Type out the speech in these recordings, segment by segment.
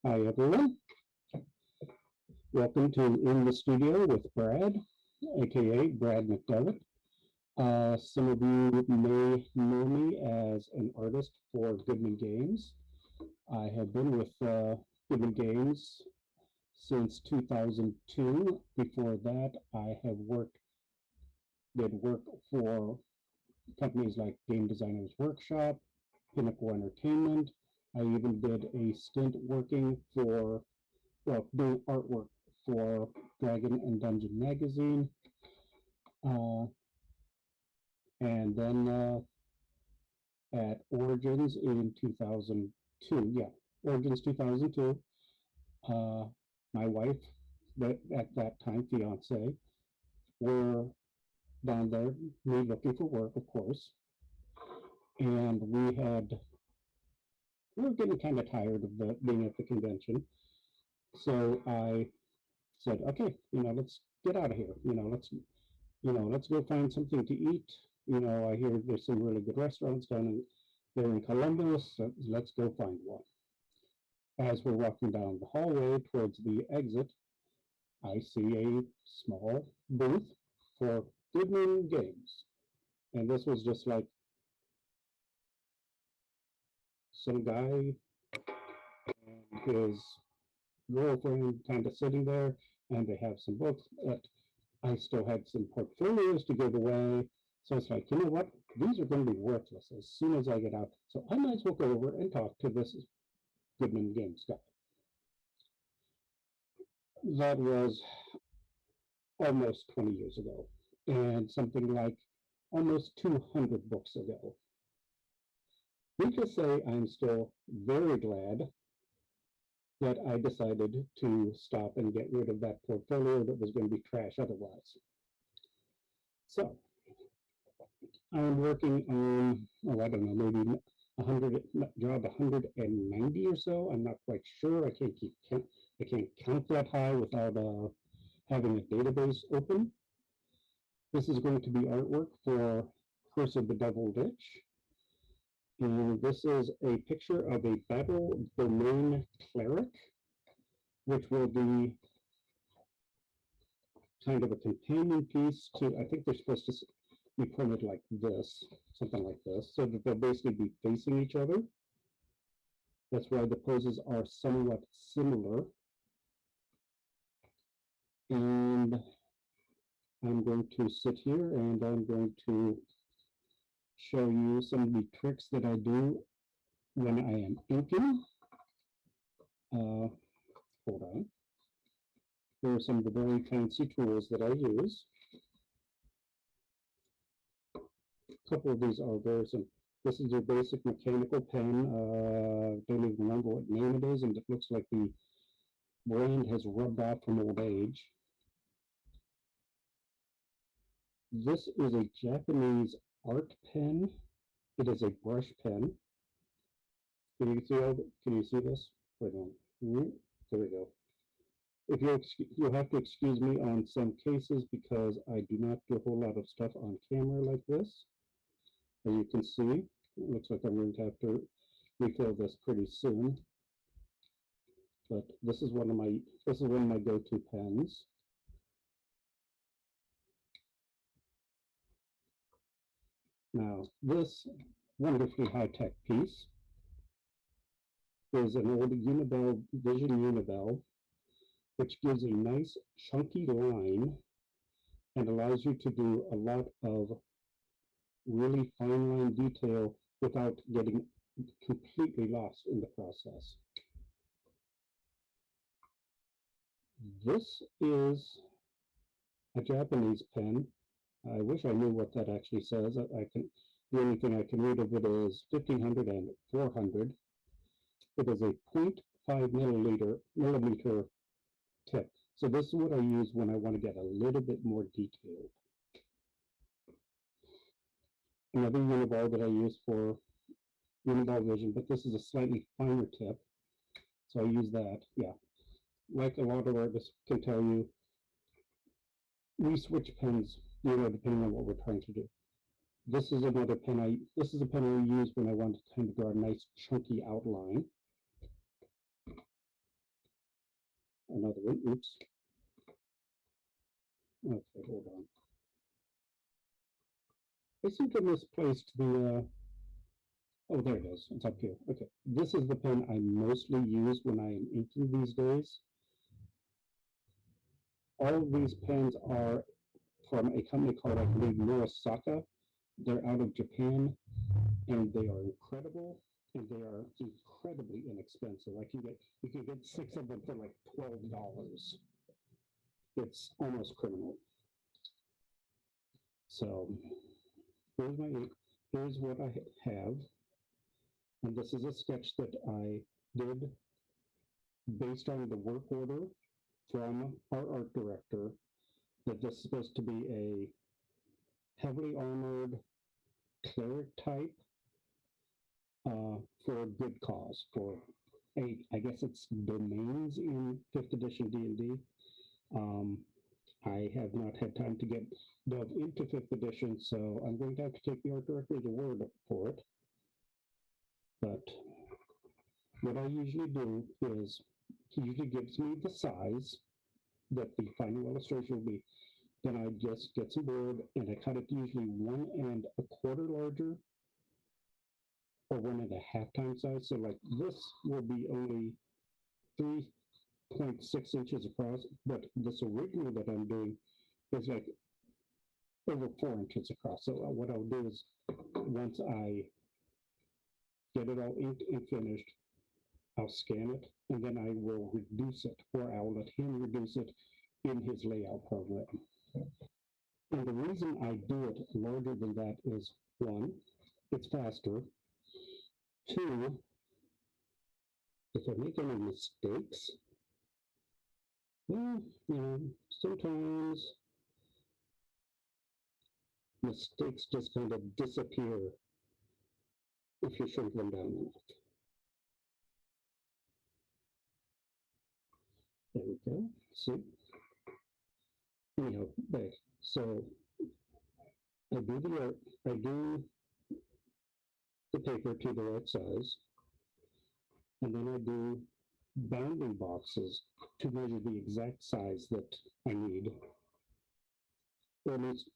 Hi everyone, welcome to In the Studio with Brad, aka Brad McDevitt. Some of you may know me as an artist for Goodman Games. I have been with Goodman Games since 2002. Before that, I have did work for companies like Game Designers Workshop, Pinnacle Entertainment. I even did a stint working for, doing artwork for Dragon and Dungeon magazine. And then at Origins in 2002, Origins 2002, my wife, at that time fiance, were down there, me looking for work, of course, and we were getting kind of tired of being at the convention. So I said, okay, let's get out of here. Let's go find something to eat. I hear there's some really good restaurants there in Columbus. So let's go find one. As we're walking down the hallway towards the exit, I see a small booth for Goodman Games. And this was just like some guy and his girlfriend kind of sitting there, and they have some books. I still had some portfolios to give away. So it's like, you know what? These are going to be worthless as soon as I get out. So I might as well go over and talk to this Goodman Games guy. That was almost 20 years ago, and something like almost 200 books ago. Needless to say, I'm still very glad that I decided to stop and get rid of that portfolio that was going to be trash otherwise. So I'm working on, I don't know, maybe 100, job 190 or so. I'm not quite sure. I can't count that high without having a database open. This is going to be artwork for Curse of the Devil Lich. And this is a picture of a battle domain cleric, which will be kind of a companion piece to, I think they're supposed to be printed like this, something like this, so that they'll basically be facing each other. That's why the poses are somewhat similar. And I'm going to sit here and I'm going to show you some of the tricks that I do when I am inking. Hold on. Here are some of the very fancy tools that I use. A couple of these are very simple. This is your basic mechanical pen. Don't even remember what name it is, and it looks like the brand has rubbed off from old age. This is a Japanese art pen. It is a brush pen. Can you see this? Wait on. There we go. If you'll have to excuse me on some cases because I do not do a whole lot of stuff on camera like this. As you can see, it looks like I'm going to have to refill this pretty soon. But this is one of my go-to pens. Now, this wonderfully high-tech piece is an old Vision Unibell, which gives a nice chunky line and allows you to do a lot of really fine line detail without getting completely lost in the process. This is a Japanese pen. I wish I knew what that actually says. The only thing I can read of it is 1500 and 400. It is a 0.5 millimeter tip. So this is what I use when I want to get a little bit more detailed. Another Uniball that I use for Uniball Vision, but this is a slightly finer tip. So I use that, yeah. Like a lot of artists can tell you, we switch pens, depending on what we're trying to do. This is another pen this is a pen I use when I want to kind of draw a nice chunky outline. another one. Oops. Okay, hold on. I seem to have misplaced the, oh, there it is. It's up here. Okay. This is the pen I mostly use when I am inking these days. All of these pens are from a company called, I believe, Murasaka. They're out of Japan, and they are incredible, and they are incredibly inexpensive. You can get 6 of them for like $12. It's almost criminal. So here's what I have, and this is a sketch that I did based on the work order from our art director. That this is supposed to be a heavily armored cleric type for a good cause, for I guess it's domains in 5th edition D&D. I have not had time to get delve into 5th edition, so I'm going to have to take the art director's word for it. But what I usually do is he usually gives me the size that the final illustration will be. Then I just get some board and I cut it usually 1 1/4 larger or 1 1/2 times size. So like this will be only 3.6 inches across, but this original that I'm doing is like over 4 inches across. So what I'll do is once I get it all inked and finished, I'll scan it and then I will reduce it, or I'll let him reduce it in his layout program. And the reason I do it larger than that is, 1, it's faster. 2, if I make any mistakes, well, sometimes mistakes just kind of disappear if you shrink them down enough. There we go. See? Anyhow, back. So I do the paper to the right size, and then I do bounding boxes to measure the exact size that I need, or at least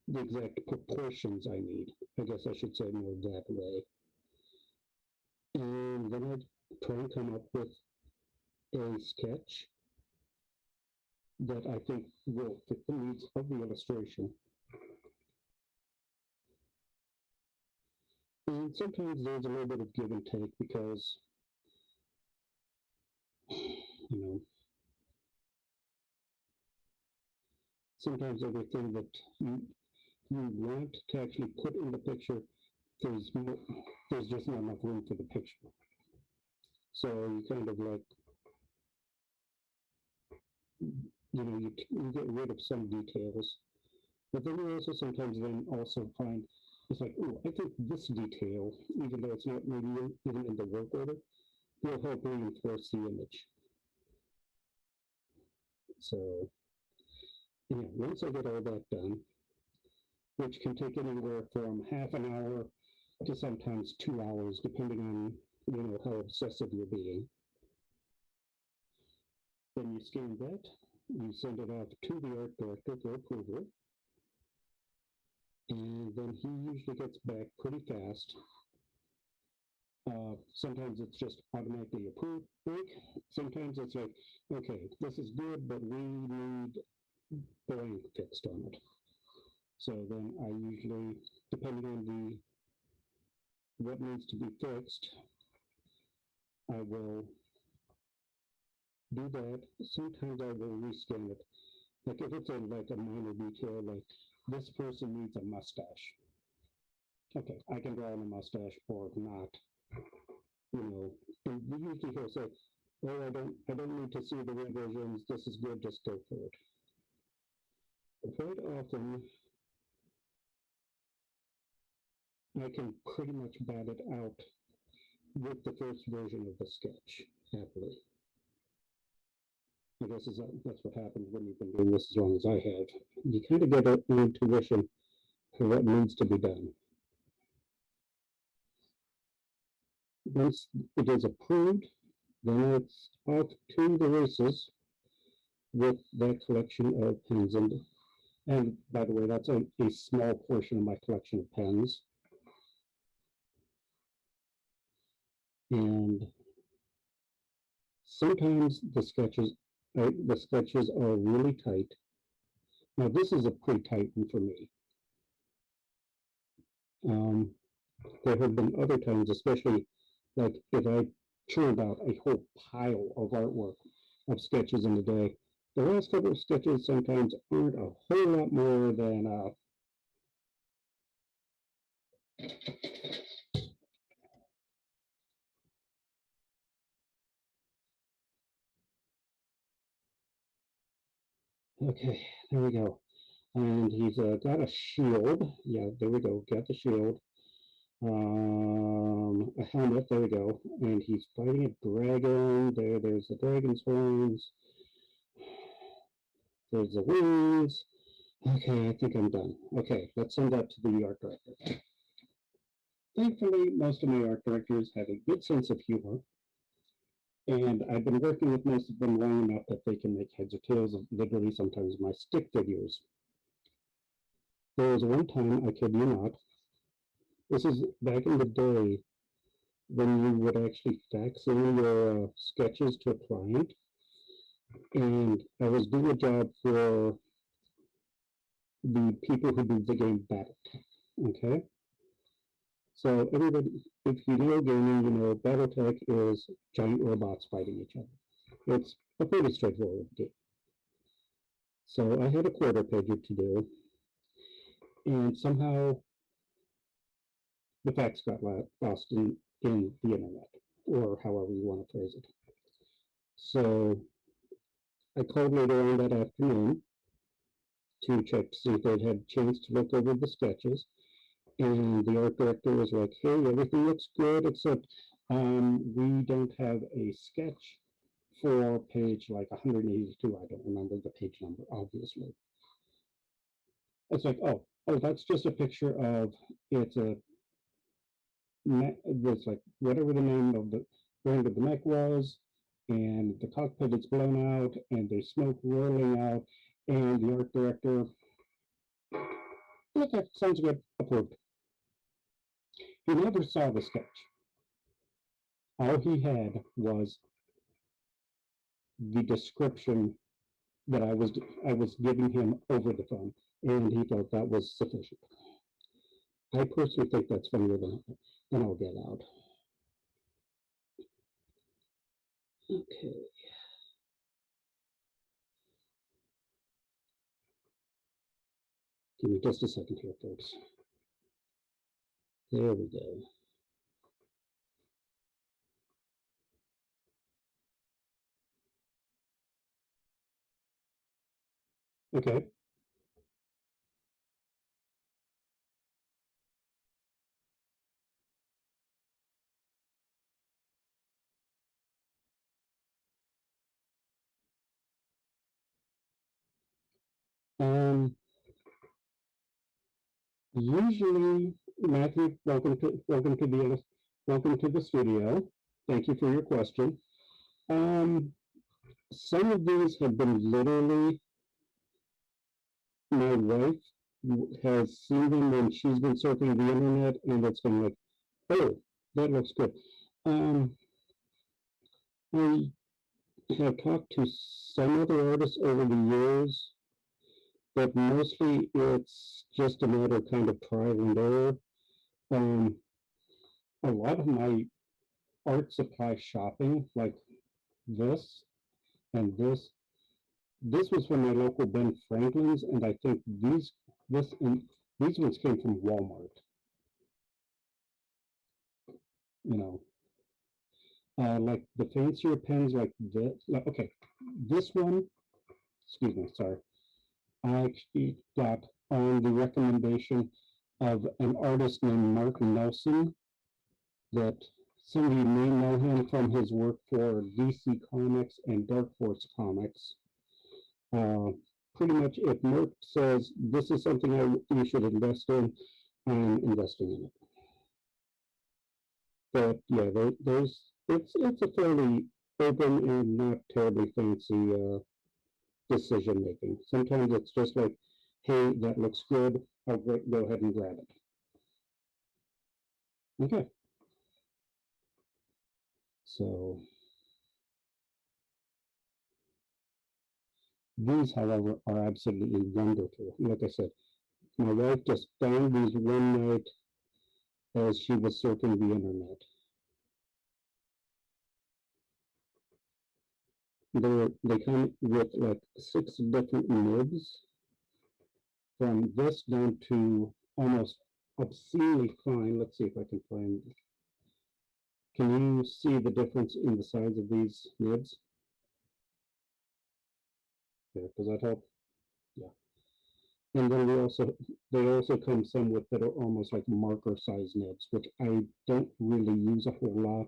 the exact proportions I need. I guess I should say more that way. And then I try and come up with a sketch that I think will fit the needs of the illustration. And sometimes there's a little bit of give and take because, sometimes everything that you want to actually put in the picture, there's just not enough room for the picture. So you kind of like, you get rid of some details. But then you also sometimes then also find, it's like, oh, I think this detail, even though it's not maybe even in the work order, will help reinforce the image. So, once I get all that done, which can take anywhere from half an hour to sometimes 2 hours, depending on, how obsessive you're being. Then you scan that, you send it off to the art director for approval, and then he usually gets back pretty fast. Sometimes it's just automatically approved. Sometimes it's like, okay, this is good, but we need blank fixed on it. So then I usually, depending on what needs to be fixed, I will do that. Sometimes I will rescan it. Like if it's like a minor detail, like this person needs a mustache. Okay, I can draw on a mustache or not. And usually he'll say, "Oh, I don't need to see the revisions. This is good. Just go for it." But quite often, I can pretty much bat it out with the first version of the sketch happily. I guess that's what happens when you've been doing this as long as I have. You kind of get an intuition for what needs to be done. Once it is approved, then it's off to the races. with that collection of pens. And by the way, that's a small portion of my collection of pens. And sometimes the sketches are really tight. Now this is a pretty tight one for me. There have been other times, especially like if I churned out a whole pile of artwork of sketches in a day, the last couple of sketches sometimes aren't a whole lot more than okay, there we go. And he's got a shield. Yeah, there we go. Got the shield. A helmet. There we go. And he's fighting a dragon. There's the dragon's horns. There's the wings. Okay, I think I'm done. Okay, let's send that to the art director. Thankfully, most of my art directors have a good sense of humor, and I've been working with most of them long enough that they can make heads or tails of literally sometimes my stick figures. There was one time, I kid you not, this is back in the day when you would actually fax in your sketches to a client, and I was doing a job for the people who do the game Battletech, okay? So everybody, if you know gaming, you know Battletech is giant robots fighting each other. It's a pretty straightforward game. So I had a quarter pager to do, and somehow the facts got lost in the internet, or however you want to phrase it. So I called later on that afternoon to check to see if they'd had a chance to look over the sketches. And the art director was like, hey, everything looks good, except we don't have a sketch for page like 182. I don't remember the page number, obviously. It's like, oh, that's just a picture of, it's like whatever the name of the brand of the mech was, and the cockpit is blown out, and there's smoke rolling out, and the art director, okay, sounds good, approved. He never saw the sketch. All he had was the description that I was giving him over the phone, and he thought that was sufficient. I personally think that's funnier than I'll get out. Okay. Give me just a second here, folks. There we go. Okay. Usually, Matthew, welcome to the studio. Thank you for your question. Some of these have been literally, my wife has seen them when she's been surfing the internet, and it's been like, oh, that looks good. I have talked to some other artists over the years, but mostly it's just a matter of kind of trial and error. A lot of my art supply shopping, like this and this was from my local Ben Franklin's, and I think these ones came from Walmart. You know, like the fancier pens like this. Okay, this one, excuse me, sorry. I actually got on the recommendation of an artist named Mark Nelson, that some of you may know him from his work for DC Comics and Dark Horse Comics. Pretty much, if Mark says this is something you should invest in, I'm investing in it. But yeah, it's a fairly open and not terribly fancy decision making. Sometimes it's just like, hey, that looks good. I'll go ahead and grab it. Okay. So these, however, are absolutely wonderful. Like I said, my wife just found these one night as she was surfing the internet. They come with like 6 different nibs, from this down to almost obscenely fine. Let's see if I can find. Can you see the difference in the size of these nibs? Yeah, does that help? Yeah. And then they also come some with that are almost like marker size nibs, which I don't really use a whole lot,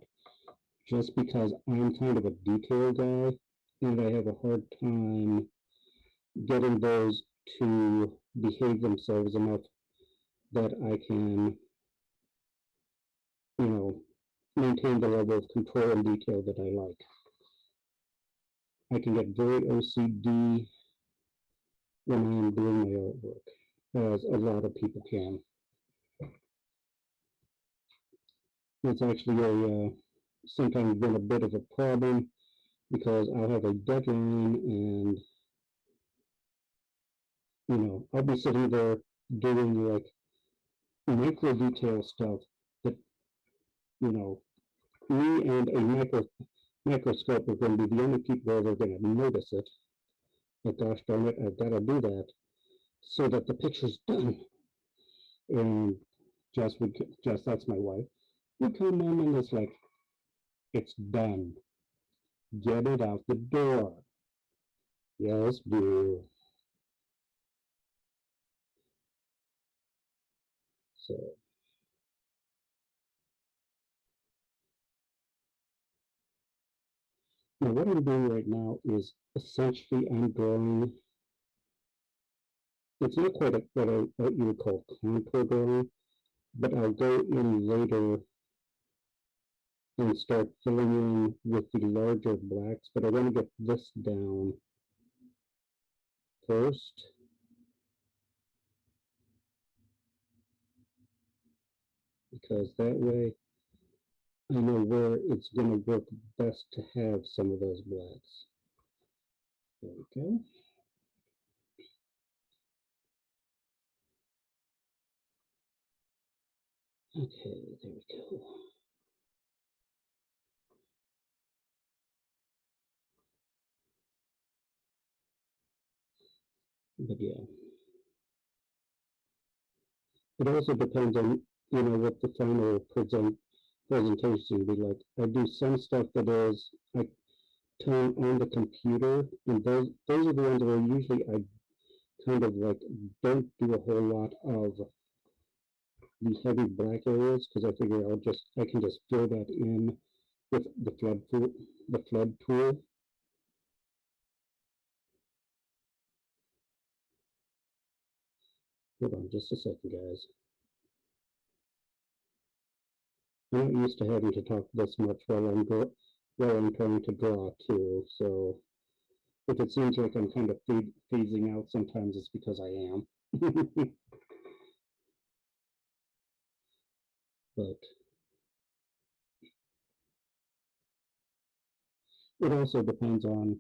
just because I'm kind of a detail guy and I have a hard time getting those to behave themselves enough that I can, you know, maintain the level of control and detail that I like. I can get very OCD when I am doing my artwork, as a lot of people can. It's actually sometimes been a bit of a problem because I'll have a deadline and, I'll be sitting there doing like micro detail stuff that, you know, me and a microscope are going to be the only people that are going to notice it. But gosh darn it, I've got to do that so that the picture's done. And Jess, that's my wife, would come in and it's like, it's done. Get it out the door. Yes, dear. So now what I'm doing right now is essentially I'm drawing. It's not quite what you would call contour drawing, but I'll go in later and start filling in with the larger blacks. But I want to get this down first. Because that way I know where it's going to work best to have some of those blacks. There we go. Okay, there we go. But yeah, it also depends on, what the final presentation will be like. I do some stuff that is like tone on the computer, and those are the ones where usually I kind of like don't do a whole lot of the heavy black areas because I figure I can just fill that in with the flood tool. Hold on just a second, guys. I'm not used to having to talk this much while I'm trying to draw too. So if it seems like I'm kind of phasing out, sometimes it's because I am. But it also depends on,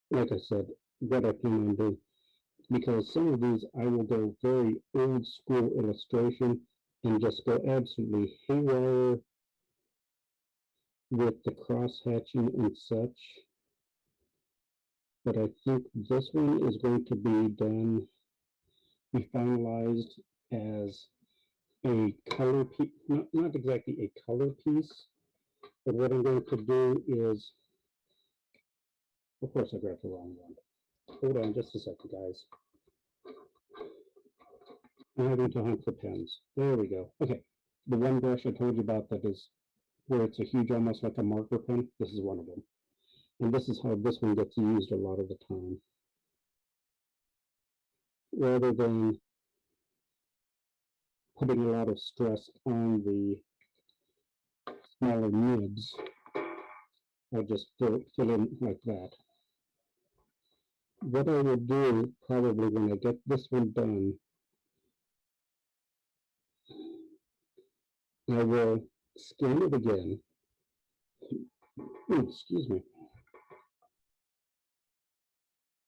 like I said, what I plan on doing. Because some of these I will go very old school illustration and just go absolutely haywire with the cross hatching and such. But I think this one is going to be finalized as a color piece, not exactly a color piece, but what I'm going to do is, of course I grabbed the wrong one. Hold on just a second, guys. I'm having to hunt for pens. There we go. Okay, the one brush I told you about that is where it's a huge, almost like a marker pen, this is one of them. And this is how this one gets used a lot of the time. Rather than putting a lot of stress on the smaller nibs, I just fill in like that. what I will do probably when I get this one done, I will scan it again. Excuse me.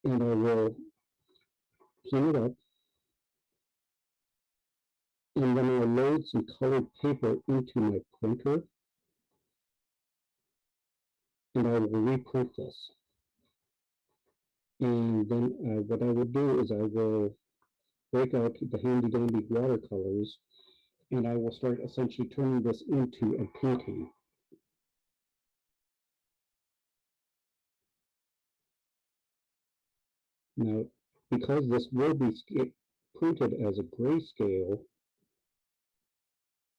And I will clean it up. And then I'll load some colored paper into my printer. And I will reprint this. And then what I will do is I will break out the handy dandy watercolors, and I will start essentially turning this into a painting. Now, because this will be printed as a grayscale,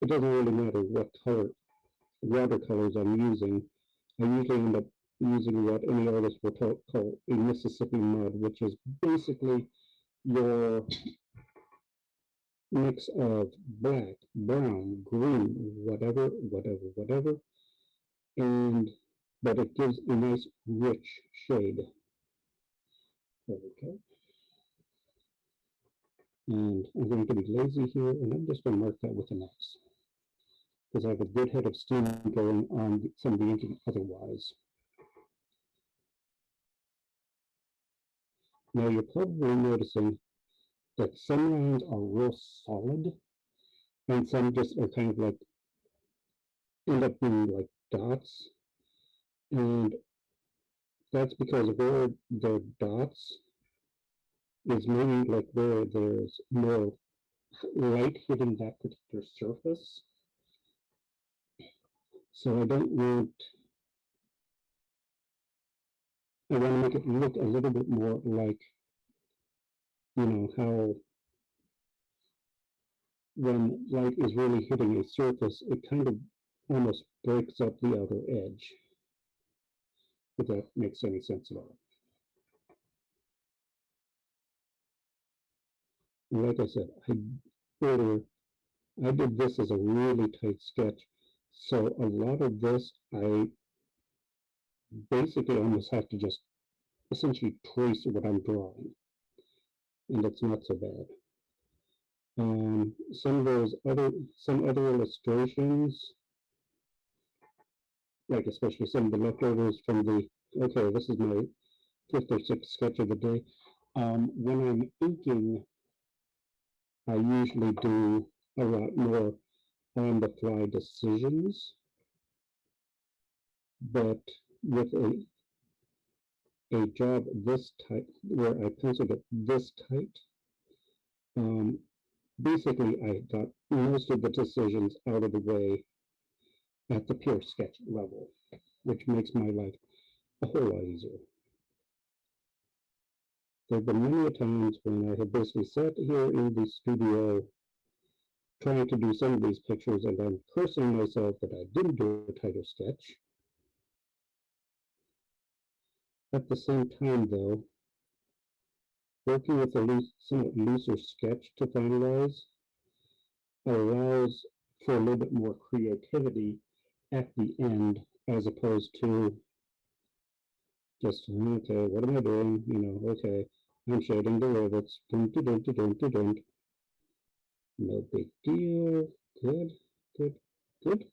it doesn't really matter what color watercolors I'm using. I usually end up using what any artist will call a Mississippi mud, which is basically your mix of black, brown, green, whatever, and but it gives a nice rich shade. There we go. And I'm going to be lazy here, and I'm just going to mark that with an X, because I have a good head of steam going on some of the inking otherwise. Now you're probably noticing that some lines are real solid, and some just are kind of like, end up being like dots. And that's because where the dots is maybe like where there's more light hitting that particular surface. So I don't want, I want to make it look a little bit more like, you know, how when light is really hitting a surface, it kind of almost breaks up the outer edge, if that makes any sense at all. And like I said, I did this as a really tight sketch. So a lot of this, I basically almost have to just essentially trace what I'm drawing. And it's not so bad. Some other illustrations, like especially some of the leftovers from okay, this is my 5th or 6th sketch of the day. When I'm inking, I usually do a lot more on the fly decisions, but with a job this tight, where I penciled it this tight, basically I got most of the decisions out of the way at the pure sketch level, which makes my life a whole lot easier. There have been many times when I have basically sat here in the studio trying to do some of these pictures, and I'm cursing myself that I didn't do a tighter sketch. At the same time, though, working with a somewhat looser sketch to finalize allows for a little bit more creativity at the end, as opposed to just, okay, what am I doing? You know, okay, I'm shading the rivets. Dun, dun, dun, dun, dun, dun. No big deal. Good, good, good.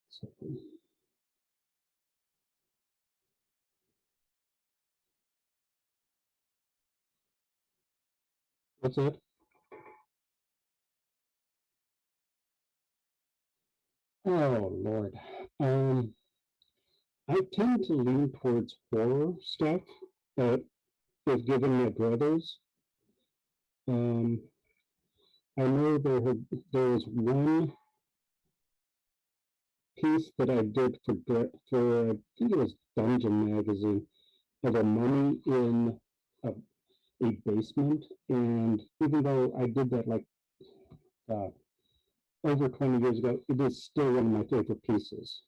So, what's that? Oh, Lord. I tend to lean towards horror stuff, but if given my brothers, um, I know there was one piece that I did for I think it was Dungeon Magazine, of a mummy in a, a basement, and even though I did that like uh, over 20 years ago, it is still one of my favorite pieces.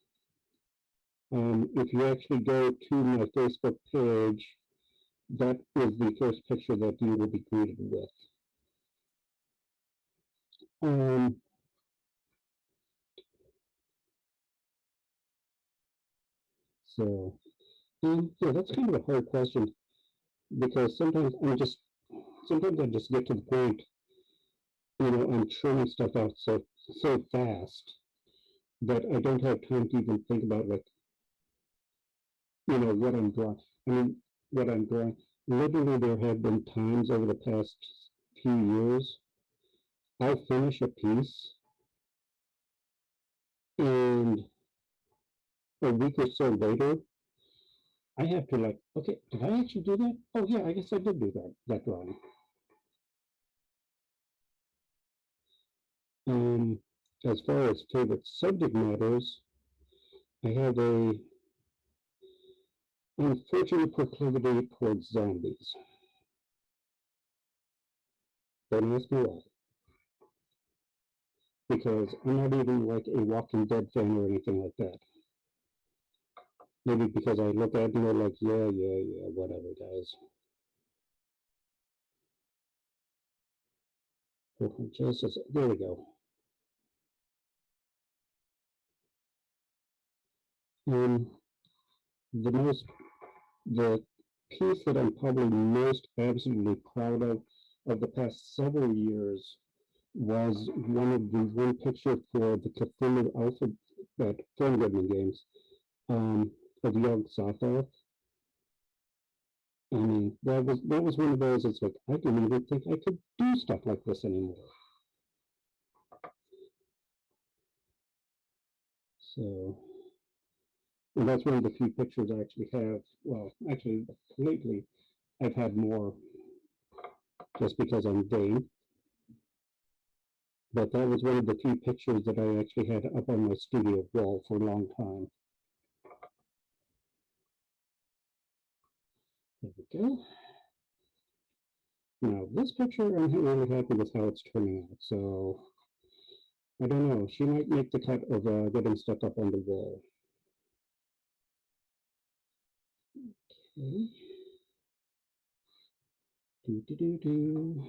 If you actually go to my Facebook page, that is the first picture that you will be greeted with. Um, So, yeah, that's kind of a hard question because sometimes I just get to the point, I'm churning stuff out so fast that I don't have time to even think about like, what I'm drawing. I mean, what I'm drawing. Literally, there have been times over the past few years, I'll finish a piece and a week or so later, I have to like, okay, did I actually do that? Oh yeah, I guess I did do that drawing. Um, as far as favorite subject matters, I have a unfortunate proclivity towards zombies. Don't ask me why, because I'm not even like a Walking Dead fan or anything like that. Maybe because I look at them and like, yeah, whatever, guys. Justice, there we go. Um, the most, the piece that I'm probably most absolutely proud of the past several years was one picture for the Cthulhu alphabet from Goodman Games, of Young Sothoth. I mean, that was one of those. It's like I didn't even think I could do stuff like this anymore. So, and that's one of the few pictures I actually have. Well, actually, lately I've had more just because I'm vain. But that was one of the few pictures that I actually had up on my studio wall for a long time. There we go. Now, this picture, I'm really happy with how it's turning out. So, I don't know. She might make the cut of getting stuck up on the wall. Okay. Do.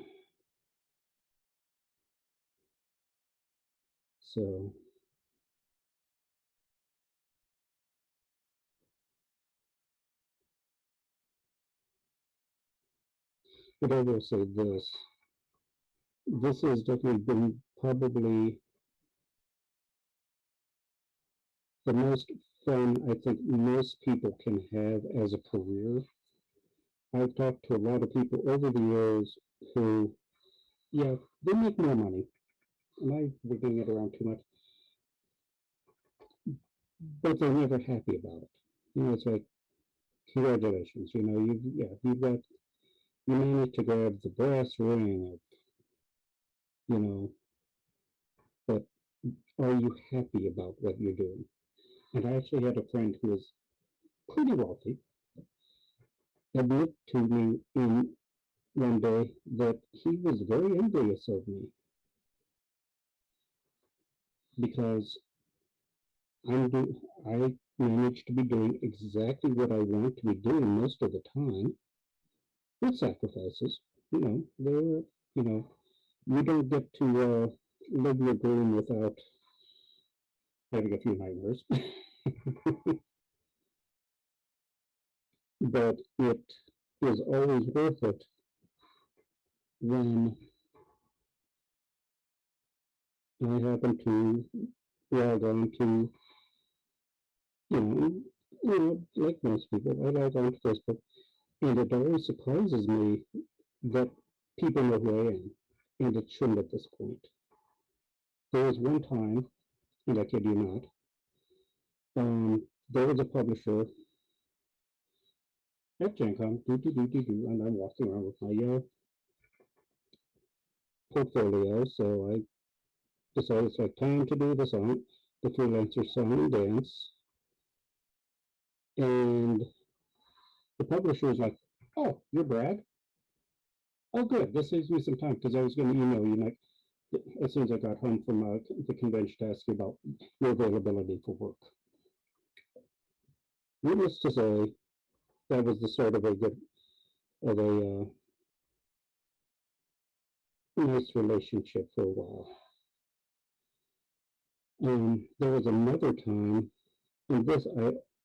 So, but I will say this. This has definitely been probably the most fun I think most people can have as a career. I've talked to a lot of people over the years who, yeah, they make more money. Am I wigging it around too much? But they're never happy about it. It's like, congratulations, you managed to grab the brass ring of, you know, but are you happy about what you're doing? And I actually had a friend who was pretty wealthy admit to me in one day that he was very envious of me because I managed to be doing exactly what I want to be doing most of the time with sacrifices. There, you know, you don't get to live your dream without having a few nightmares, but it is always worth it when I happen to log on to, you know, like most people, I log on to Facebook, and it always surprises me that people know who I am, and it shouldn't at this point. There was one time, and I kid you not, there was a publisher at Gen Con, and I'm walking around with my portfolio, so I decided it's like time to do the song, the freelancer song and dance, and the publisher was like, "Oh, you're Brad? Oh, good. This saves me some time because I was going to email you like as soon as I got home from the convention to ask you about your availability for work." Needless to say, that was the start of a nice relationship for a while. There was another time, and this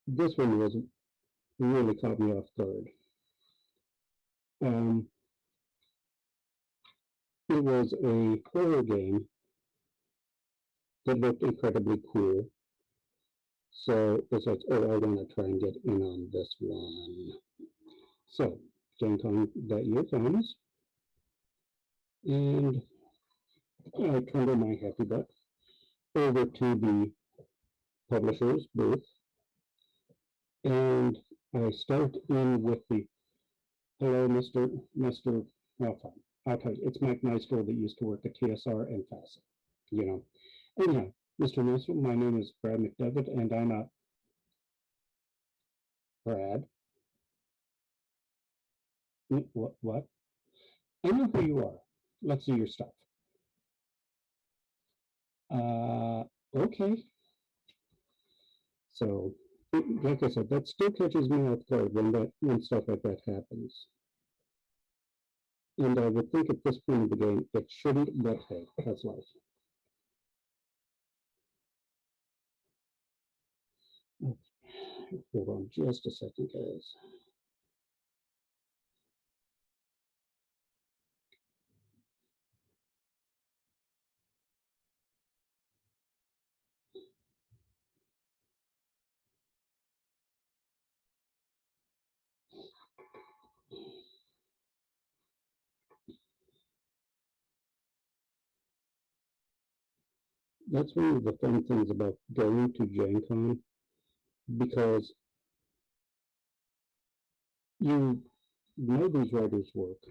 this one was really caught me off guard. Um, it was a horror game that looked incredibly cool. So it's like, oh, I want to try and get in on this one. So Gen Con that year comes, and I turned on my happy butt over to the publisher's booth, and I start in with the hello, Mr. Well, fine. I'll tell you, it's Mike Nystro that used to work at TSR and FASA, you know. Anyhow, Mr. Nystro, my name is Brad McDevitt, and I'm a Brad. What? I know who you are. Let's see your stuff. Okay. So, like I said, that still catches me off guard when stuff like that happens. And I would think at this point of the game, it shouldn't, but hey, that's life. Okay. Hold on just a second, guys. That's one of the fun things about going to Gen Con because you know these writers' work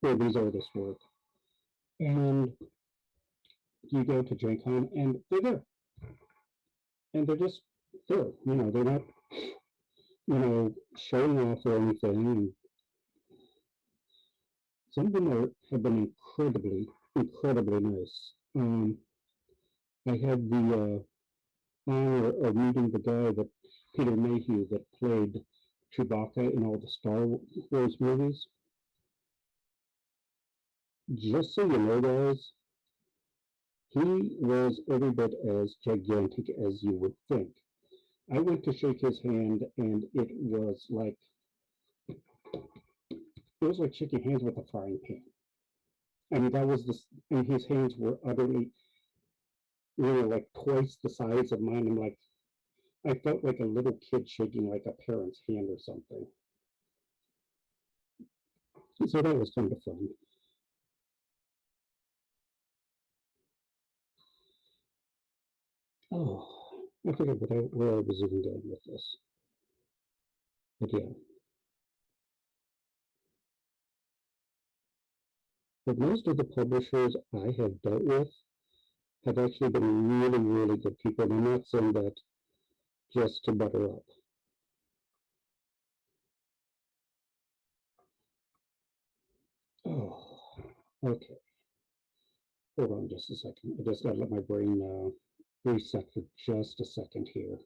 or these artists' work, and you go to Gen Con and they're there. And they're just there. You know, they're not, showing off or anything. And some of them have been incredibly nice. I had the honor of meeting the guy that Peter Mayhew that played Chewbacca in all the Star Wars movies. Just so you know, guys, he was every bit as gigantic as you would think. I went to shake his hand, and it was like shaking hands with a frying pan. I mean, that was and his hands were utterly, like twice the size of mine. I'm like, I felt like a little kid shaking like a parent's hand or something. So that was kind of fun. Oh, I forget where I was even going with this. But yeah, but most of the publishers I have dealt with have actually been really, really good people. I'm not saying that just to butter up. Oh, okay. Hold on just a second. I just got to let my brain reset for just a second here.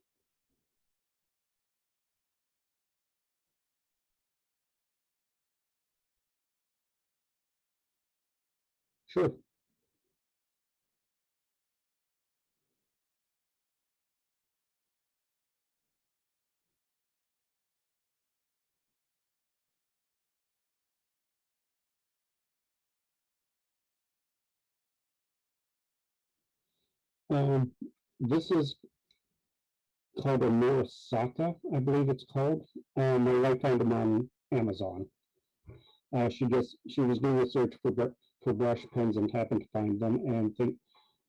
Sure. Um, this is called a Murasaka, I believe it's called. My wife found them on Amazon. She was doing a search for brush pens and happened to find them and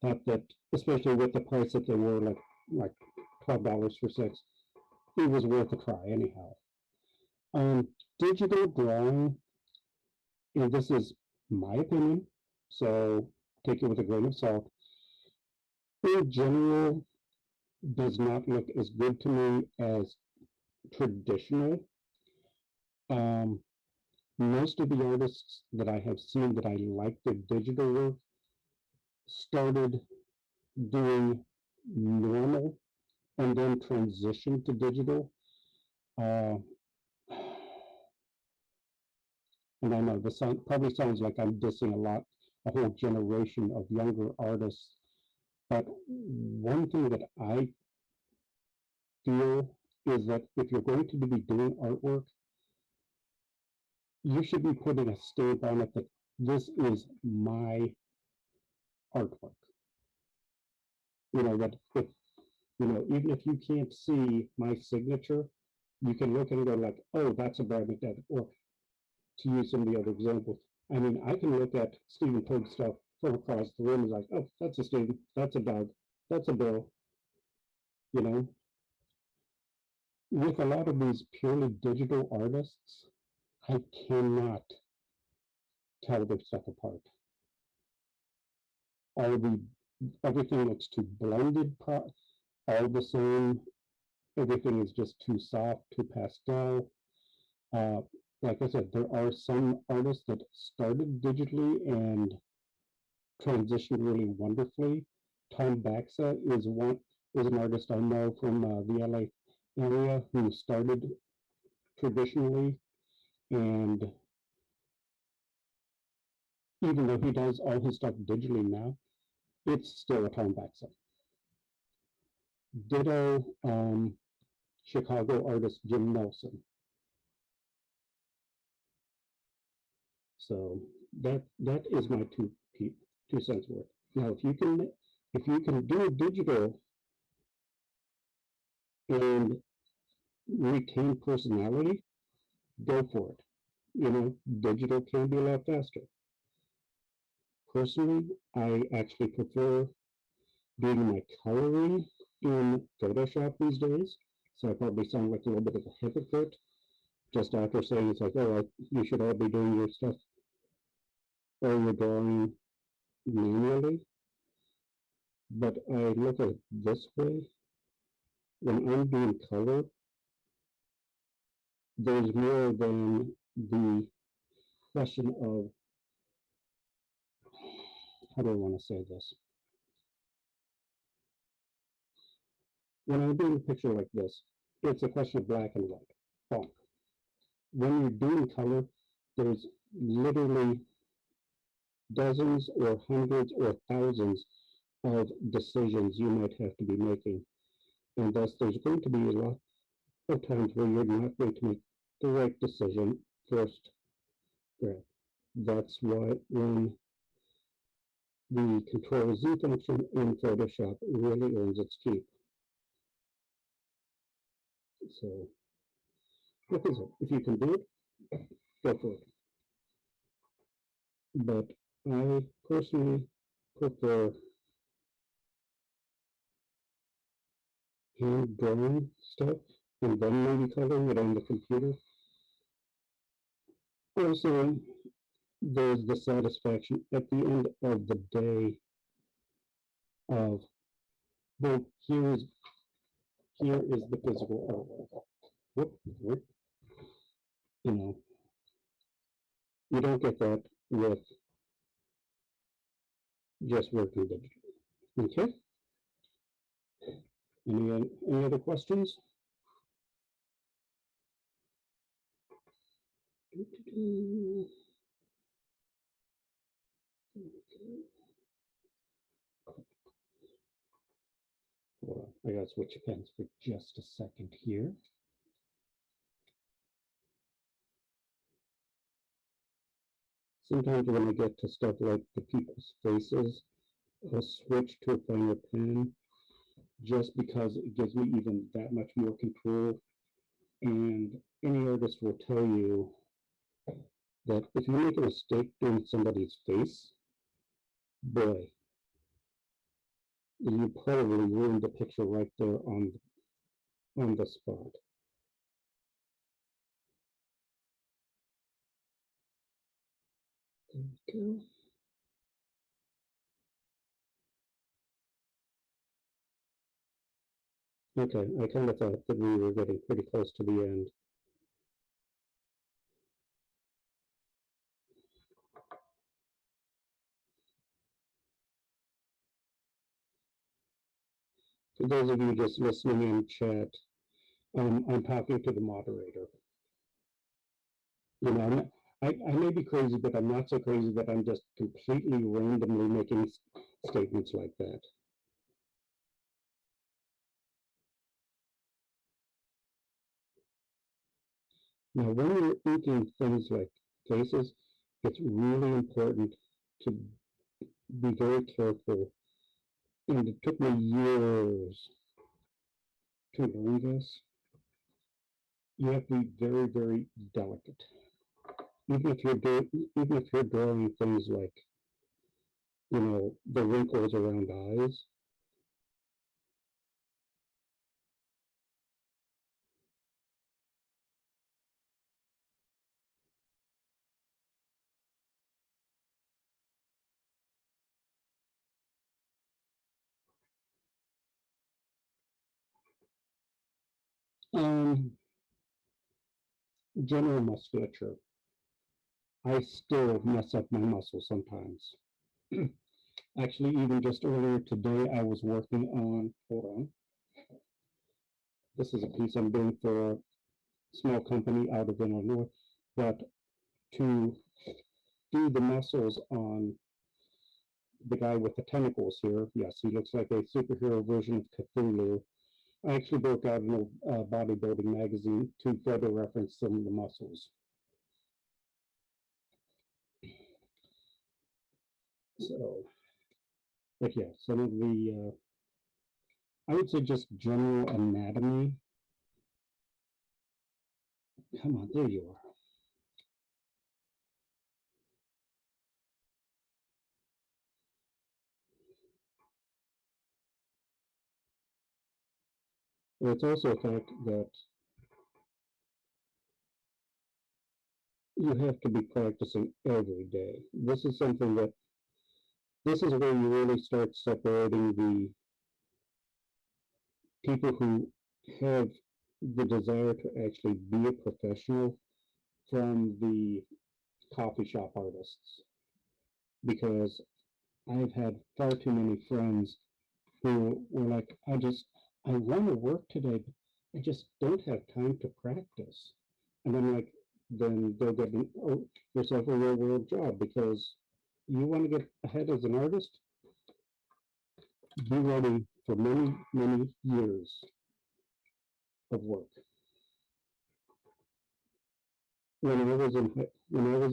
thought that, especially with the price that they were, like $12 for six, it was worth a try anyhow. Digital drawing, and this is my opinion, so take it with a grain of salt. In general, does not look as good to me as traditional. Um, Most of the artists that I have seen that I like their digital work started doing normal and then transitioned to digital. Uh, and I know this probably sounds like I'm dissing a whole generation of younger artists. But one thing that I feel is that if you're going to be doing artwork, you should be putting a stamp on it that this is my artwork. That if, even if you can't see my signature, you can look and go like, oh, that's a Brad McDevitt. Or to use some of the other examples, I mean, I can look at Stephen Pogue stuff from across the room and like, oh, that's a Stephen, that's a Doug, that's a Bill. With a lot of these purely digital artists, I cannot tell their stuff apart. Everything looks too blended, all the same. Everything is just too soft, too pastel. Like I said, there are some artists that started digitally and transitioned really wonderfully. Tom Baxa is an artist I know from the LA area who started traditionally, and even though he does all his stuff digitally now, it's still a Tom Baxa. Ditto Chicago artist Jim Nelson. So that is my two cents worth. Now, if you can do digital and retain personality, go for it. Digital can be a lot faster. Personally, I actually prefer doing my coloring in Photoshop these days. So I probably sound like a little bit of a hypocrite just after saying it's like, oh, you should all be doing your stuff or your drawing manually. But I look at it this way. When I'm doing color, there's more than the question of, how do I want to say this? When I'm doing a picture like this, it's a question of black and white, font. When you're doing color, there's literally dozens or hundreds or thousands of decisions you might have to be making. And thus, there's going to be a lot of times where you're not going to make the right decision first grab. That's why when the Control-Z function in Photoshop really earns its keep. So, like I said, if you can do it, go for it. But I personally prefer hand drawing stuff and then maybe coloring it on the computer. Also, there's the satisfaction at the end of the day of, well, here is the physical artwork. Whoop. You don't get that with just working digitally. Okay. Any other questions? Hold on, I gotta switch pens for just a second here. Sometimes when I get to stuff like the people's faces, I'll switch to a finer pen just because it gives me even that much more control. And any artist will tell you that if you make a mistake doing somebody's face, boy, you probably ruined the picture right there on the spot. There we go. Okay, I kind of thought that we were getting pretty close to the end. For those of you just listening in chat, I'm talking to the moderator. I may be crazy, but I'm not so crazy that I'm just completely randomly making statements like that. Now, when you're inking things like faces, it's really important to be very careful. And it took me years to learn this. You have to be very, very delicate. Even if you're drawing things like, the wrinkles around eyes. Um, General musculature. I still mess up my muscles sometimes. Actually, even just earlier today, I was working on, hold on, this is a piece I'm doing for a small company out of Illinois, but to do the muscles on the guy with the tentacles here, yes, he looks like a superhero version of Cthulhu. I actually broke out an old bodybuilding magazine to further reference some of the muscles. So, but yeah, some of the, I would say just general anatomy. Come on, there you are. And it's also a fact that you have to be practicing every day. This is where you really start separating the people who have the desire to actually be a professional from the coffee shop artists. Because I've had far too many friends who were like, I want to work today, but I just don't have time to practice. And I'm like, then they'll get yourself a real world job because you want to get ahead as an artist, be ready for many, many years of work. When I was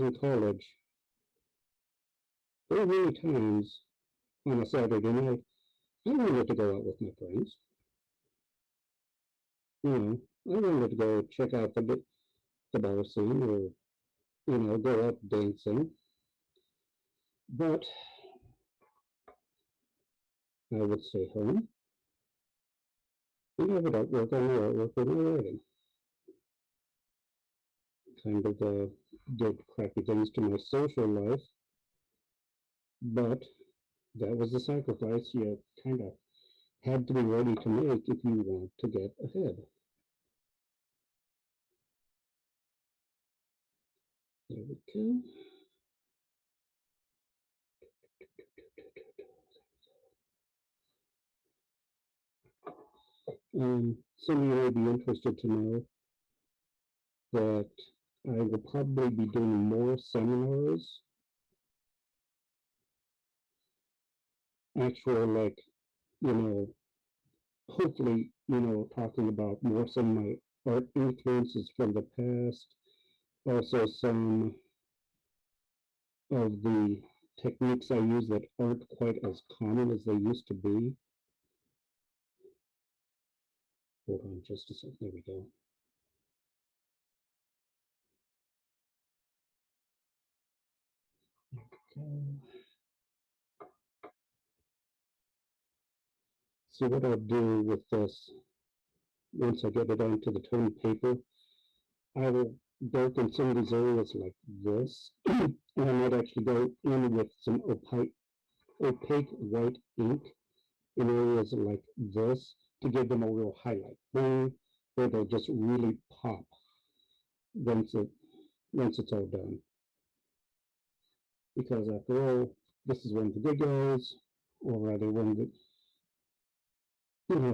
in college, there were many times on a Saturday night I wanted to go out with my friends. I wanted to go check out the bar scene or go out dancing. But I would stay home and I would work on my artwork or my writing. Kind of did crappy things to my social life, but that was the sacrifice you kind of had to be ready to make if you want to get ahead. There we go. Some of you may be interested to know that I will probably be doing more seminars, actual like, you know, hopefully, talking about more some of my art influences from the past, also some of the techniques I use that aren't quite as common as they used to be. Hold on just a second. There we go. Okay. So what I'll do with this, once I get it onto the toned paper, I will darken some of these areas like this, and I might actually go in with some opaque white ink in areas like this to give them a real highlight thing, where they'll just really pop once it's all done. Because after all, this is one of the good guys, or rather one that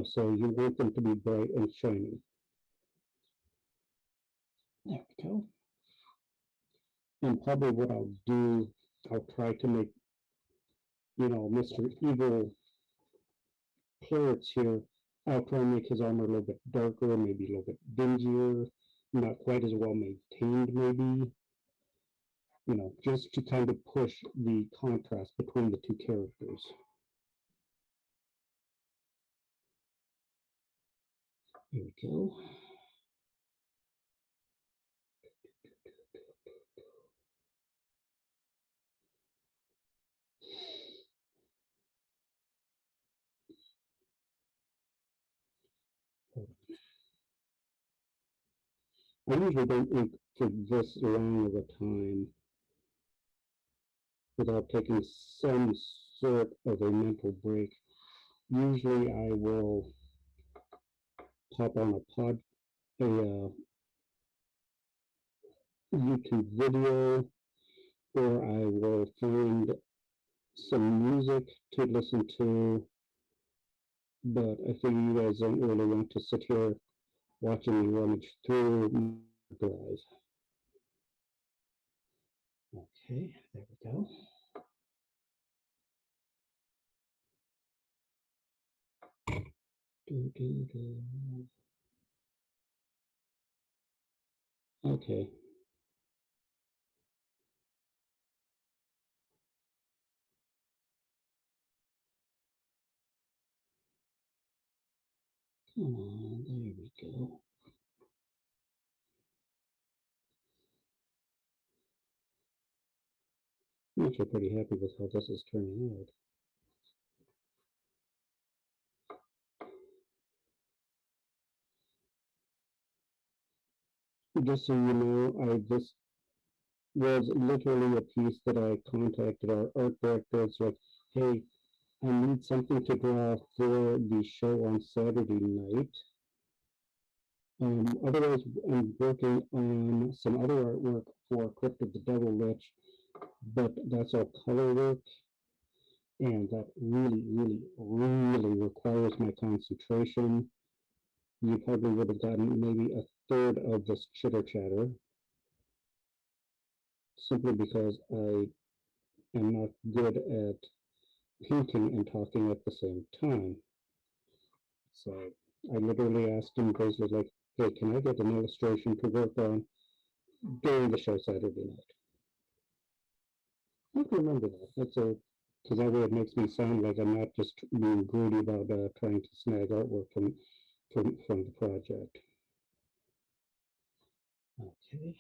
so you want them to be bright and shiny. There we go. And probably what I'll do, I'll try to make, Mr. Evil Clarence here, I'll try and make his armor a little bit darker, maybe a little bit dingier, not quite as well maintained, maybe, just to kind of push the contrast between the two characters. Here we go. I usually don't ink for this long of a time without taking some sort of a mental break. Usually I will pop on a YouTube video, or I will find some music to listen to, but I figure you guys don't really want to sit here watching me rummage through my drive. Okay, there we go. Okay. Come on, there we go. I'm actually pretty happy with how this is turning out. Just so you know, this was literally a piece that I contacted our art director. It's like, hey, I need something to draw for the show on Saturday night. Otherwise, I'm working on some other artwork for Crypt of the Devil Lich, but that's all color work, and that really, really, really requires my concentration. You probably would have gotten maybe a third of this chitter chatter, simply because I am not good at painting and talking at the same time. So I literally asked him basically like, hey, can I get an illustration to work on during the show Saturday night? I have to remember that. That's a because that way it makes me sound like I'm not just being greedy about trying to snag artwork from the project. Okay.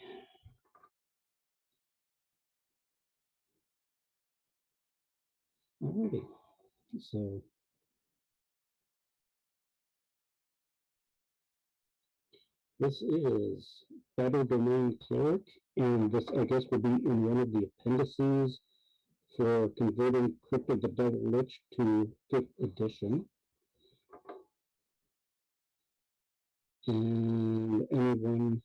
Alrighty. So this is Battle Domain Cleric, and this I guess will be in one of the appendices for converting Crypt of the Devil Lich to 5th edition. And anyone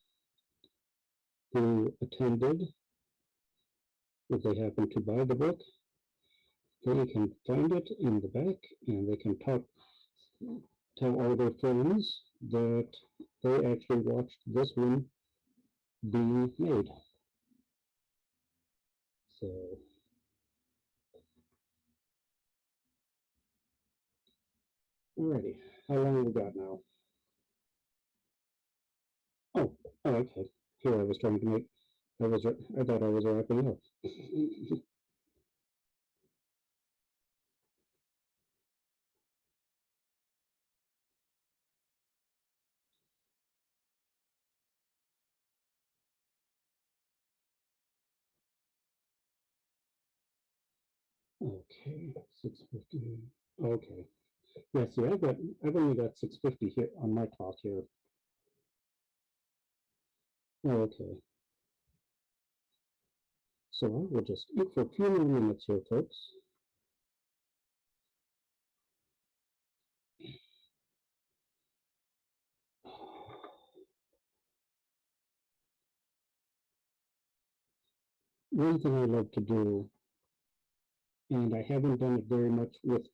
who attended, if they happen to buy the book, they can find it in the back, and they can tell all their friends that they actually watched this one being made. So, alrighty, how long we got now? Oh, okay. Here I was trying to make. I thought I was wrapping up. Okay, 650. Okay. Yeah, see, I've only got 650 here on my clock here. Okay. So I will just eat for a few more minutes here, folks. One thing I love to do, and I haven't done it very much with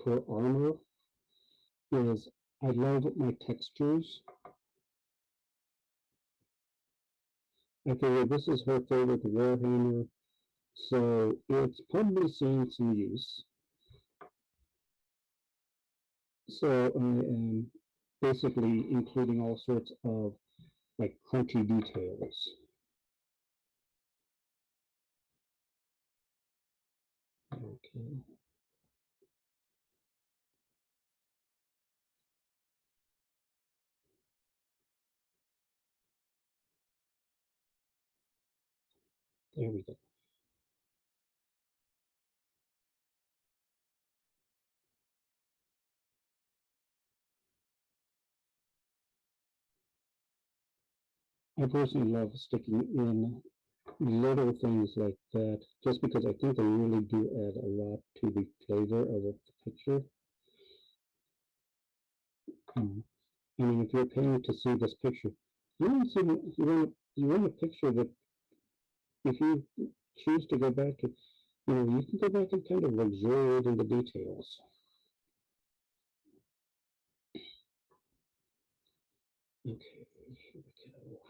her armor, is I love my textures. I figure this is her favorite Warhammer, so it's probably seeing some use. So I am basically including all sorts of like crunchy details. Okay. There we go. I personally love sticking in little things like that, just because I think they really do add a lot to the flavor of the picture. I mean, if you're paying to see this picture, you want a picture that if you choose to go back to, you can go back and kind of luxuriate in the details. Okay, here we go.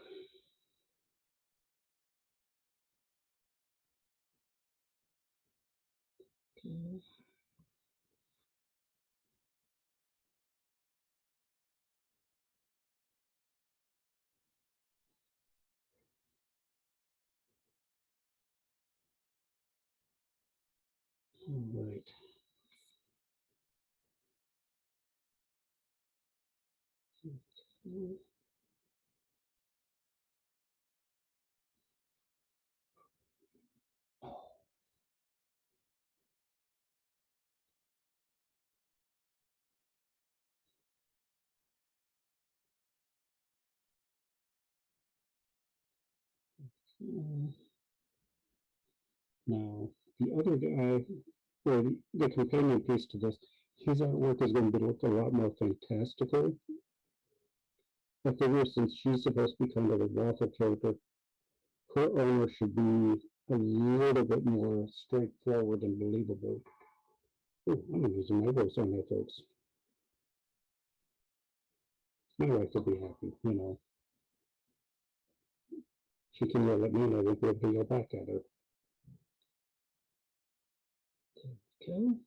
Okay. All right. Okay. Now, the other guy, or the companion piece to this, his artwork is going to look a lot more fantastical. I figure since she's supposed to be kind of a waffle character, her owner should be a little bit more straightforward and believable. Oh, I'm using my voice on there, folks. My wife will be happy. She can yell at me and I won't be able to yell back at her. Okay.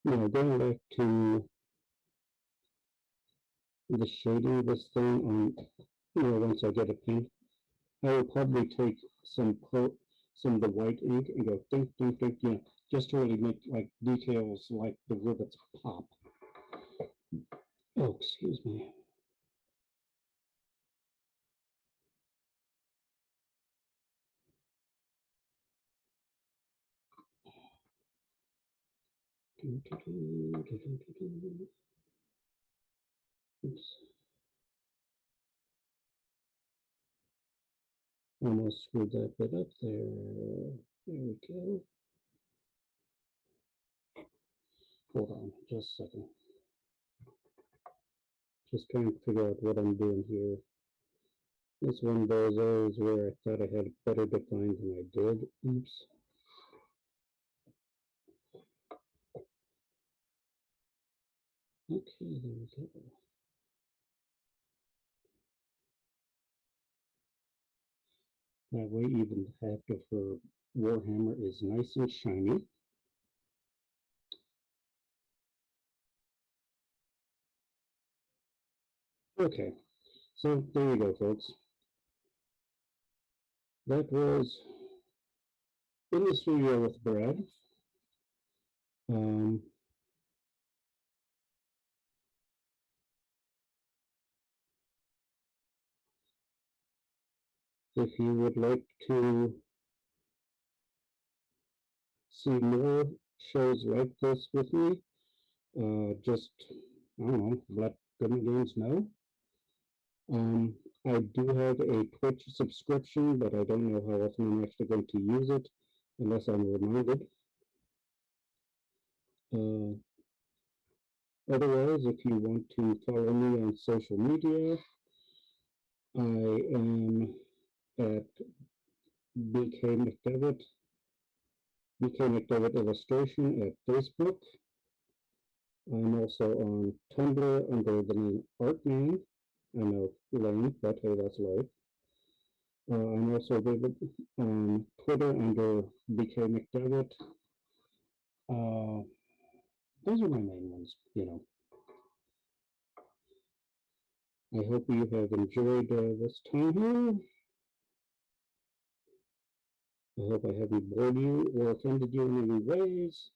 Now, going back to the shading of this thing once I get it paint, I will probably take some of the white ink and go think, just to really make like details like the rivets pop. Oh, excuse me. Oops. Almost screwed that bit up there. There we go. Hold on just a second. Just trying to figure out what I'm doing here. This one of those areas where I thought I had better defined than I did. Oops. Okay, there we go. That way even the haft of her Warhammer is nice and shiny. Okay, so there you go, folks. That was in the studio with Brad. Um, if you would like to see more shows like this with me, just, I don't know, let Goodman Games know. I do have a Twitch subscription, but I don't know how often I'm actually going to use it unless I'm reminded. Uh, Otherwise, if you want to follow me on social media, I am at BK McDevitt, BK McDevitt Illustration at Facebook. I'm also on Tumblr under the name Artman. I know lame, but hey, that's life. I'm also available on Twitter under BK McDevitt. Uh, those are my main ones, you know. I hope you have enjoyed this time here. I hope I haven't bored you or offended you in any ways.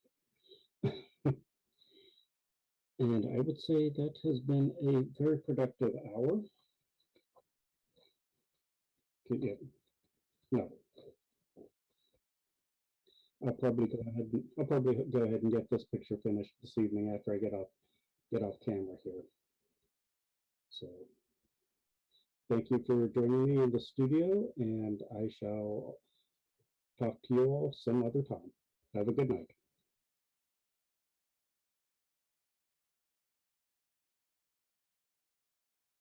And I would say that has been a very productive hour. Yeah, no, I'll probably go ahead and get this picture finished this evening after I get off camera here. So thank you for joining me in the studio, and I shall talk to you all some other time. Have a good night.